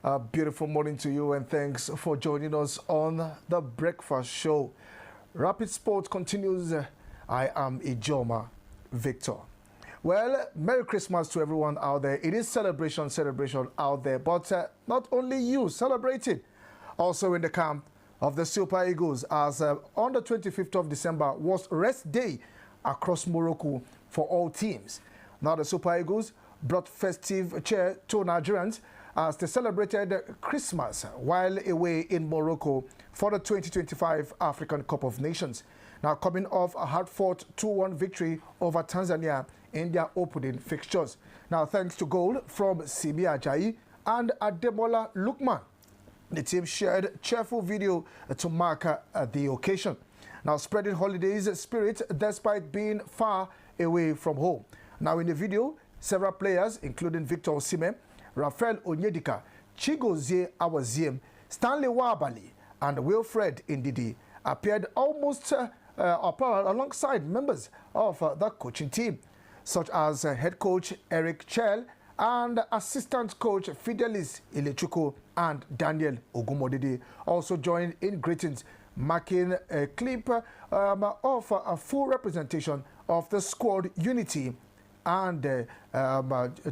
A beautiful morning to you, and thanks for joining us on the Breakfast Show. Rapid Sport continues. I am Ijoma Victor. Well, Merry Christmas to everyone out there. It is celebration out there, but not only you celebrating, also in the camp of the Super Eagles, as on the 25th of December was rest day across Morocco for all teams. Now the Super Eagles brought festive cheer to Nigerians as they celebrated Christmas while away in Morocco for the 2025 African Cup of Nations. Now coming off a hard-fought 2-1 victory over Tanzania in their opening fixtures. Now thanks to goal from Simi Ajayi and Ademola Lukman, the team shared cheerful video to mark the occasion. Now spreading holidays spirit despite being far away from home. Now in the video, several players including Victor Osimhen, Rafael Onyedika, Chigozie Awaziem, Stanley Wabali, and Wilfred Ndidi appeared almost alongside members of the coaching team, such as head coach Eric Chell and assistant coach Fidelis Ilechuko and Daniel Ogumodede also joined in greetings, marking a clip of a full representation of the squad unity and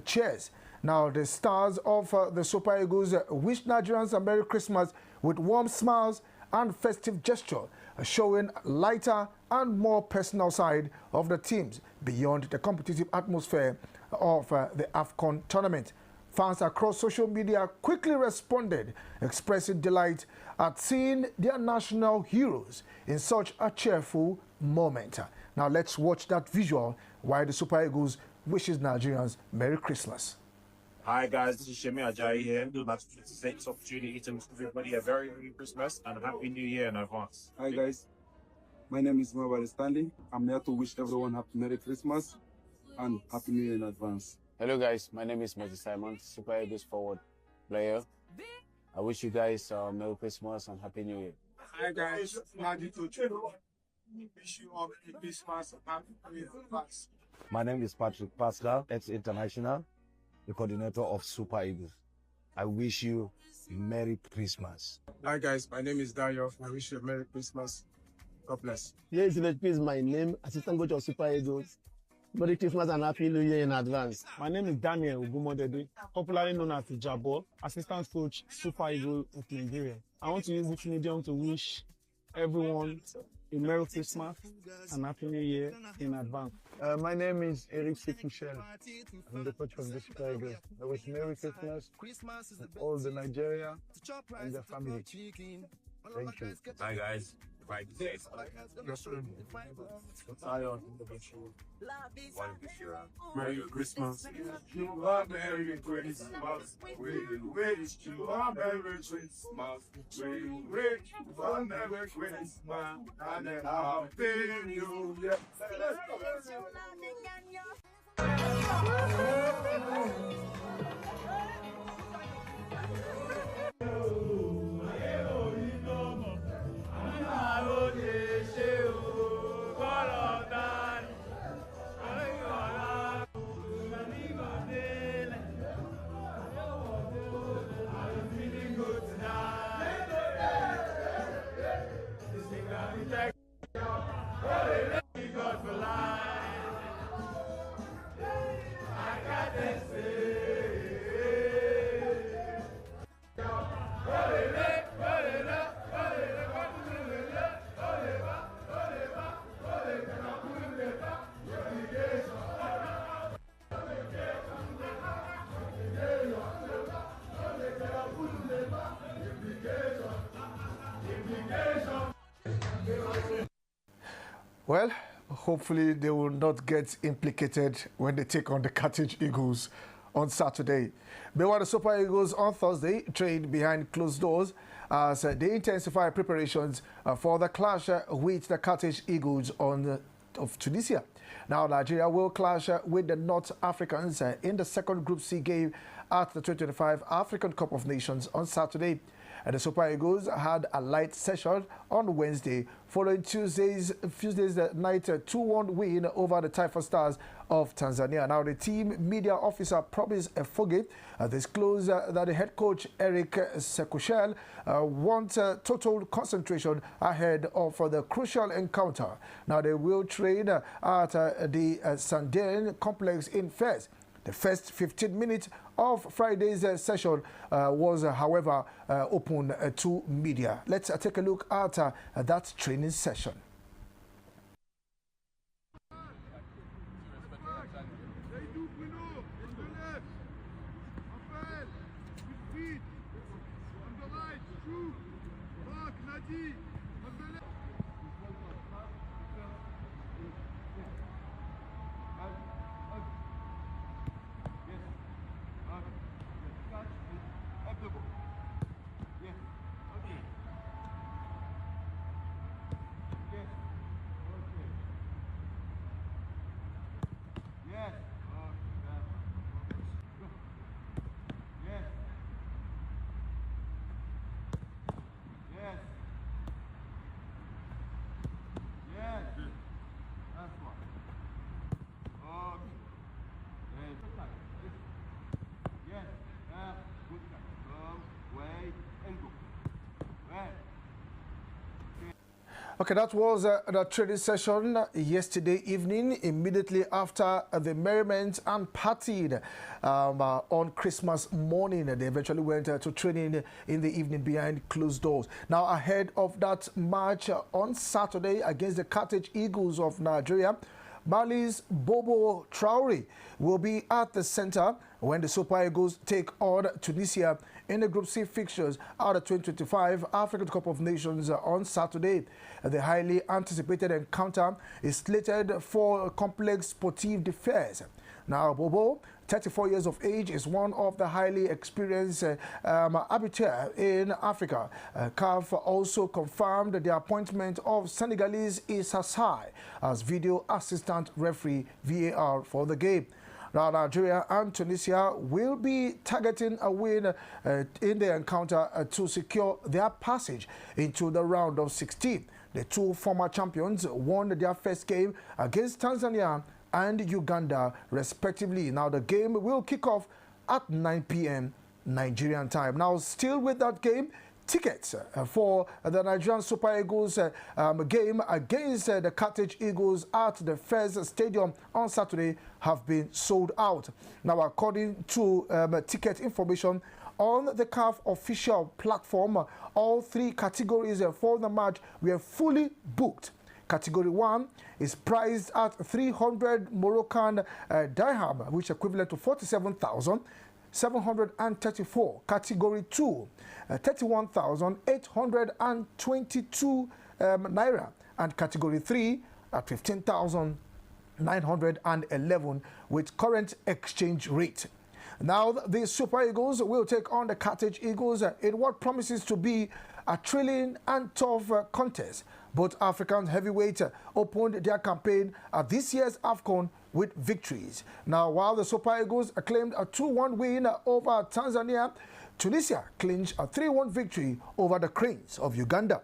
cheers. Now, the stars of the Super Eagles wish Nigerians a Merry Christmas with warm smiles and festive gesture, showing lighter and more personal side of the teams beyond the competitive atmosphere of the AFCON tournament. Fans across social media quickly responded, expressing delight at seeing their national heroes in such a cheerful moment. Now, let's watch that visual while the Super Eagles wishes Nigerians Merry Christmas. Hi guys, this is Simi Ajayi here. I'd like to take this opportunity to wish everybody a very Merry Christmas and a Happy New Year in advance. Hi guys, my name is Mabari Stanley. I'm here to wish everyone Happy Merry Christmas and Happy New Year in advance. Hello guys, my name is Moses Simon, Super Eagles forward player. I wish you guys Merry Christmas and Happy New Year. Hi guys, Nadi to wish you all Merry Christmas and Happy New Year in advance. My name is Patrick Pascal, ex-international, the coordinator of Super Eagles. I wish you Merry Christmas. Hi guys, my name is Dario. I wish you a Merry Christmas. God bless. Yes, is my name, assistant coach of Super Eagles. Merry Christmas and Happy New Year in advance. My name is Daniel Ogumodede, popularly known as Jabo, assistant coach Super Eagles of Nigeria. I want to use this medium to wish everyone a Merry Christmas and Happy New Year in advance. My name is Eric Sefushel. I'm the coach of the Super Eagles. I wish Merry Christmas to all the Nigeria and their family. Thank you. Hi guys, right today. Merry Christmas. You are Merry Christmas. We wish you a Merry Christmas. We wish you a Merry Christmas and a Happy New Year. Well, hopefully they will not get implicated when they take on the Carthage Eagles on Saturday. Meanwhile, the Super Eagles on Thursday trained behind closed doors as they intensify preparations for the clash with the Carthage Eagles of Tunisia. Now, Nigeria will clash with the North Africans in the second Group C game at the 2025 African Cup of Nations on Saturday. The Super Eagles had a light session on Wednesday, following Tuesday's night 2-1 win over the Taifa Stars of Tanzania. Now, the team media officer Promise Efoge disclosed that the head coach Eric Sekushel wants total concentration ahead of the crucial encounter. Now, they will train at the Sandane complex in Fez. The first 15 minutes of Friday's session was, however, open to media. Let's take a look at that training session. Okay, that was the training session yesterday evening, immediately after the merriment and partying on Christmas morning. They eventually went to training in the evening behind closed doors. Now, ahead of that match on Saturday against the Carthage Eagles of Nigeria, Mali's Bobo Traore will be at the center when the Super Eagles take on Tunisia in the Group C fixtures out of 2025 African Cup of Nations on Saturday. The highly anticipated encounter is slated for complex sportive defense. Now, Bobo, 34 years of age, is one of the highly experienced arbiters in Africa. CAF also confirmed the appointment of Senegalese Issa Sai as video assistant referee VAR for the game. Now, Nigeria and Tunisia will be targeting a win in the encounter to secure their passage into the round of 16. The two former champions won their first game against Tanzania and Uganda, respectively. Now, the game will kick off at 9 p.m. Nigerian time. Now, still with that game, tickets for the Nigerian Super Eagles game against the Carthage Eagles at the Fez Stadium on Saturday have been sold out. Now, according to ticket information on the CAF official platform, all three categories for the match were fully booked. Category 1 is priced at 300 Moroccan dirham, which is equivalent to 47,734. Category 2, 31,822 naira. And category 3 at 15,911 with current exchange rate. Now, the Super Eagles will take on the Carthage Eagles in what promises to be a thrilling and tough contest. Both African heavyweights opened their campaign at this year's AFCON with victories. Now, while the Super Eagles claimed a 2-1 win over Tanzania, Tunisia clinched a 3-1 victory over the Cranes of Uganda.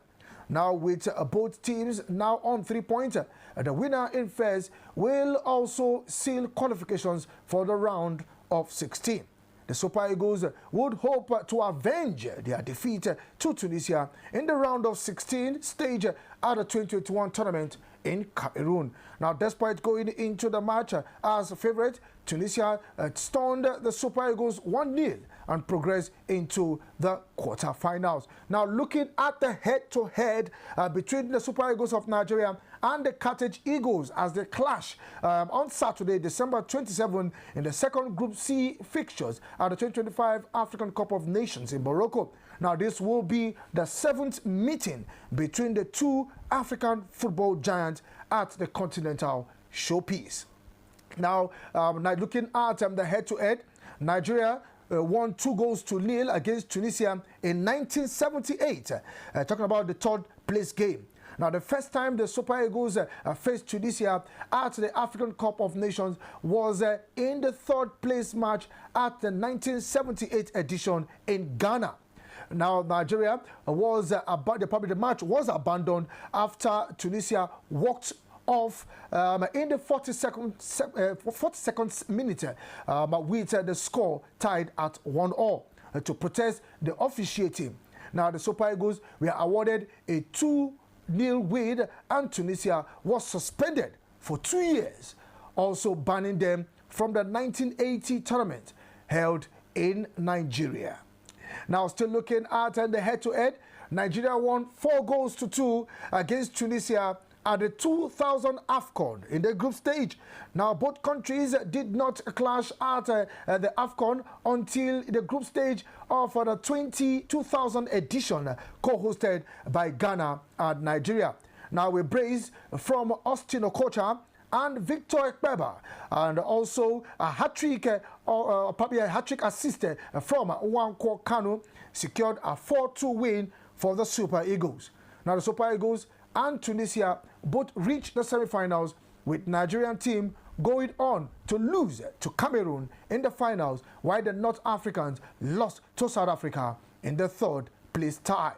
Now, with both teams now on 3 points, the winner in Fez will also seal qualifications for the round of 16. The Super Eagles would hope to avenge their defeat to Tunisia in the round of 16 stage at the 2021 tournament in Cameroon. Now, despite going into the match as a favorite, Tunisia stunned the Super Eagles 1-0 and progressed into the quarterfinals. Now, looking at the head-to-head between the Super Eagles of Nigeria and the Carthage Eagles as they clash on Saturday, December 27, in the second Group C fixtures at the 2025 African Cup of Nations in Morocco. Now, this will be the 7th meeting between the two African football giants at the continental showpiece. Now, looking at the head-to-head, Nigeria won 2-0 against Tunisia in 1978, talking about the third place game. Now, the first time the Super Eagles faced Tunisia at the African Cup of Nations was in the third place match at the 1978 edition in Ghana. Now, Nigeria was the match was abandoned after Tunisia walked off in the 42nd minute with the score tied at 1-1 to protest the officiating. Now, the Super Eagles were awarded a 2-0 win, and Tunisia was suspended for 2 years, also banning them from the 1980 tournament held in Nigeria. Now, still looking at the head-to-head, Nigeria won 4-2 against Tunisia at the 2000 AFCON in the group stage. Now, both countries did not clash at the AFCON until the group stage of the 2000 edition, co-hosted by Ghana and Nigeria. Now, we brace from Austin Okocha and Victor Ekpeba, and also a hat-trick, probably a hat-trick assist from Nwankwo Kanu, secured a 4-2 win for the Super Eagles. Now, the Super Eagles and Tunisia both reached the semi-finals, with Nigerian team going on to lose to Cameroon in the finals, while the North Africans lost to South Africa in the third place tie.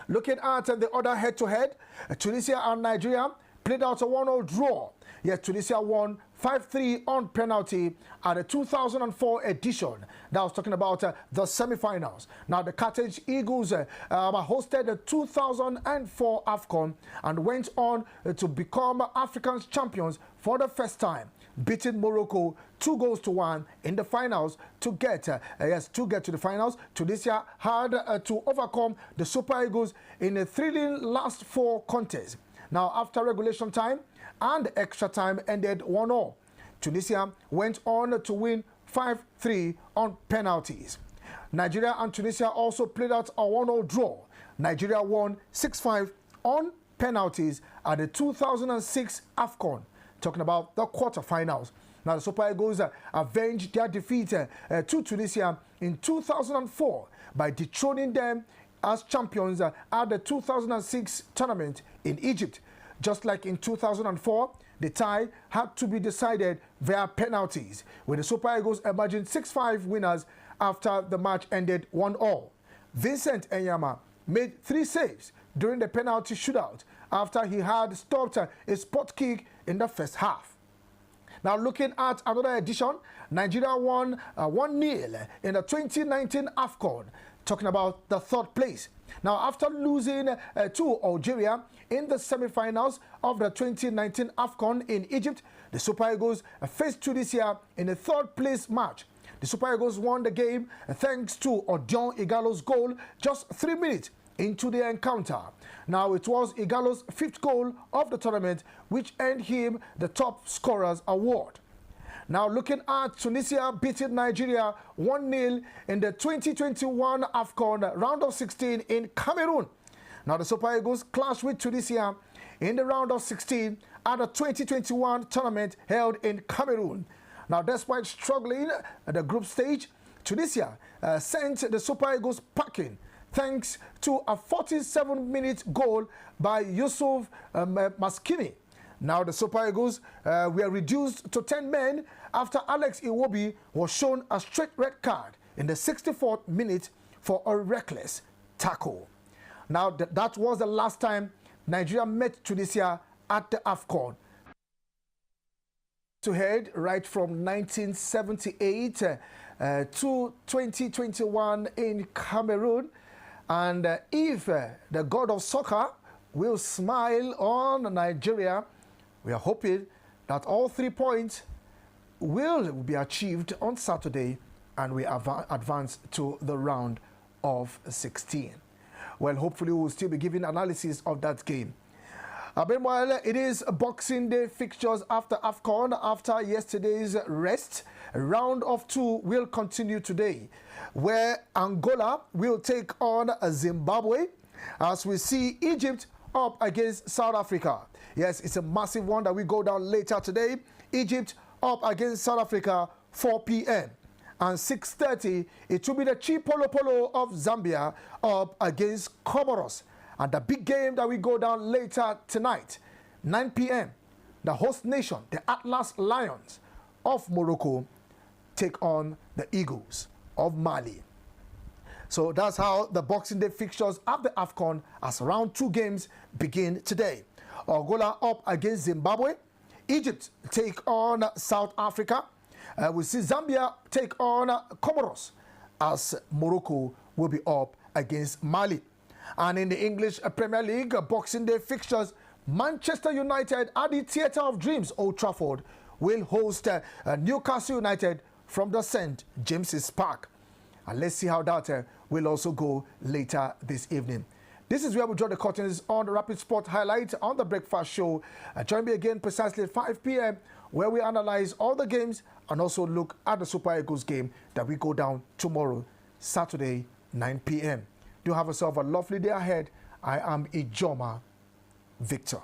Looking at the other head-to-head, Tunisia and Nigeria played out a 1-0 draw. Yes, Tunisia won 5-3 on penalty at the 2004 edition. That was talking about the semi-finals. Now, the Carthage Eagles hosted the 2004 AFCON and went on to become African champions for the first time, beating Morocco 2-1 in the finals to get to the finals. Tunisia had to overcome the Super Eagles in a thrilling last four contests. Now, after regulation time and extra time ended 1-0, Tunisia went on to win 5-3 on penalties. Nigeria and Tunisia also played out a 1-0 draw. Nigeria won 6-5 on penalties at the 2006 AFCON, talking about the quarterfinals. Now, the Super Eagles avenged their defeat to Tunisia in 2004 by dethroning them as champions at the 2006 tournament in Egypt. Just like in 2004, the tie had to be decided via penalties, with the Super Eagles emerging 6-5 winners after the match ended 1-1. Vincent Enyama made 3 saves during the penalty shootout after he had stopped a spot kick in the first half. Now, looking at another edition, Nigeria won 1-0 in the 2019 AFCON, talking about the third place. Now, after losing to Algeria in the semi-finals of the 2019 AFCON in Egypt, the Super Eagles faced Tunisia in a third-place match. The Super Eagles won the game thanks to Odion Igalo's goal just 3 minutes into the encounter. Now, it was Igalo's 5th goal of the tournament, which earned him the top scorers award. Now, looking at Tunisia beating Nigeria 1-0 in the 2021 AFCON round of 16 in Cameroon. Now, the Super Eagles clashed with Tunisia in the round of 16 at the 2021 tournament held in Cameroon. Now, despite struggling at the group stage, Tunisia sent the Super Eagles packing thanks to a 47-minute goal by Yusuf Maskini. Now, the Super Eagles were reduced to 10 men after Alex Iwobi was shown a straight red card in the 64th minute for a reckless tackle. Now, that was the last time Nigeria met Tunisia at the AFCON. To head right from 1978 to 2021 in Cameroon. And if the god of soccer will smile on Nigeria, we are hoping that all 3 points will be achieved on Saturday and we advance to the round of 16. Well, hopefully we'll still be giving analysis of that game. Meanwhile, it is Boxing Day fixtures after AFCON after yesterday's rest. Round of 2 will continue today, where Angola will take on Zimbabwe as we see Egypt up against South Africa. Yes, it's a massive one that we go down later today. Egypt up against South Africa, 4 p.m. And 6:30, it will be the Chipolo Polo of Zambia up against Comoros. And the big game that we go down later tonight, 9 p.m., the host nation, the Atlas Lions of Morocco, take on the Eagles of Mali. So that's how the Boxing Day fixtures of the AFCON as round 2 games begin today. Angola up against Zimbabwe. Egypt take on South Africa. We see Zambia take on Comoros, as Morocco will be up against Mali. And in the English Premier League Boxing Day fixtures, Manchester United at the Theatre of Dreams, Old Trafford, will host Newcastle United from the St. James's Park. And let's see how that will also go later this evening. This is where we draw the curtains on the Rapid Sport highlight on the Breakfast Show. Join me again precisely at 5 p.m. where we analyze all the games and also look at the Super Eagles game that we go down tomorrow, Saturday, 9 p.m. Do have yourself a lovely day ahead. I am Ijoma Victor.